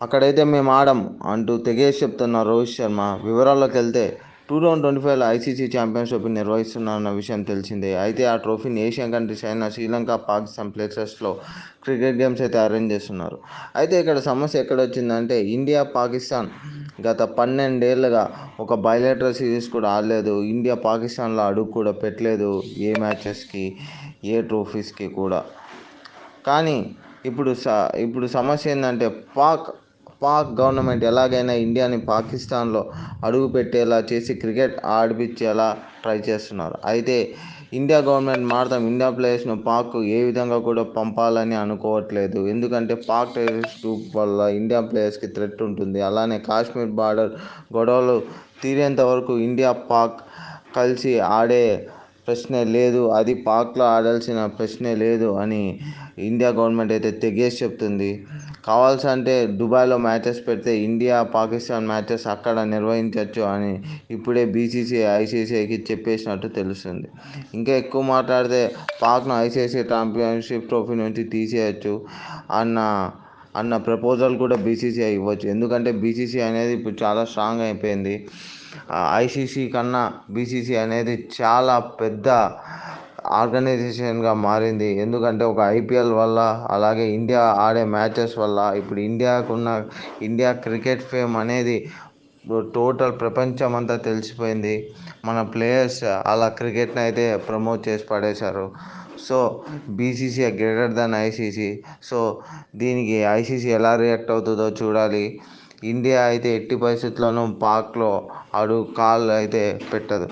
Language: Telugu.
అక్కడైతే మేము ఆడం అంటూ తెగేసి చెప్తున్న రోహిత్ శర్మ. వివరాల్లోకి వెళ్తే 2025లో ఐసీసీ ఛాంపియన్స్ ట్రోఫీ నిర్వహిస్తున్నారన్న విషయం తెలిసిందే. అయితే ఆ ట్రోఫీని ఏషియన్ కంట్రీస్ అయిన శ్రీలంక, పాకిస్తాన్ ప్లేసెస్లో క్రికెట్ గేమ్స్ అయితే అరేంజ్ చేస్తున్నారు. అయితే ఇక్కడ సమస్య ఎక్కడొచ్చిందంటే ఇండియా, పాకిస్తాన్ గత 12 ఏళ్ళుగా ఒక బైలేటరల్ సిరీస్ కూడా ఆడలేదు. ఇండియా పాకిస్తాన్లో అడుగు కూడా పెట్టలేదు, ఏ మ్యాచెస్కి, ఏ ట్రోఫీస్కి కూడా. కానీ ఇప్పుడు సమస్య ఏంటంటే పాక్ గవర్నమెంట్ ఎలాగైనా ఇండియాని పాకిస్తాన్లో అడుగు పెట్టేలా చేసి క్రికెట్ ఆడిపించేలా ట్రై చేస్తున్నారు. అయితే ఇండియా గవర్నమెంట్ మాత్రం ఇండియా ప్లేయర్స్ను పాక్ ఏ విధంగా కూడా పంపాలని అనుకోవట్లేదు. ఎందుకంటే పాక్ టెర్రరిస్ట్ గ్రూప్ వల్ల ఇండియా ప్లేయర్స్కి థ్రెట్ ఉంటుంది. అలానే కాశ్మీర్ బార్డర్ గొడవలు తీరేంత వరకు ఇండియా, పాక్ కలిసి ఆడే ప్రశ్నే లేదు, అది పాక్లో ఆడాల్సిన ప్రశ్నే లేదు అని ఇండియా గవర్నమెంట్ అయితే తెగేసి చెప్తుంది. కావాల్సంటే దుబాయ్లో మ్యాచెస్ పెడితే ఇండియా, పాకిస్తాన్ మ్యాచెస్ అక్కడ నిర్వహించవచ్చు అని ఇప్పుడే బీసీసీఐ, ఐసీసీఐకి చెప్పేసినట్టు తెలుస్తుంది. ఇంకా ఎక్కువ మాట్లాడితే పాక్ను ఐసీసీ ఛాంపియన్షిప్ ట్రోఫీ నుంచి తీసేయచ్చు అన్న ప్రపోజల్ కూడా బీసీసీఐ ఇవ్వచ్చు. ఎందుకంటే బీసీసీ అనేది ఇప్పుడు చాలా స్ట్రాంగ్ అయిపోయింది. ఐసీసీ కన్నా బీసీసీ అనేది చాలా పెద్ద ఆర్గనైజేషన్గా మారింది. ఎందుకంటే ఒక ఐపీఎల్ వల్ల, అలాగే ఇండియా ఆడే మ్యాచెస్ వల్ల ఇప్పుడు ఇండియా క్రికెట్ ఫేమ్ అనేది టోటల్ ప్రపంచం అంతా తెలిసిపోయింది. మన ప్లేయర్స్ అలా క్రికెట్ని అయితే ప్రమోట్ చేసి పడేశారు. So BCCI greater than ICC. So దీనికి ఐసీసీ ఎలా రియాక్ట్ అవుతుందో చూడాలి. ఇండియా అయితే ఎట్టి పరిస్థితుల్లోనూ పాక్లో కాళ్ళు అయితే పెట్టదు.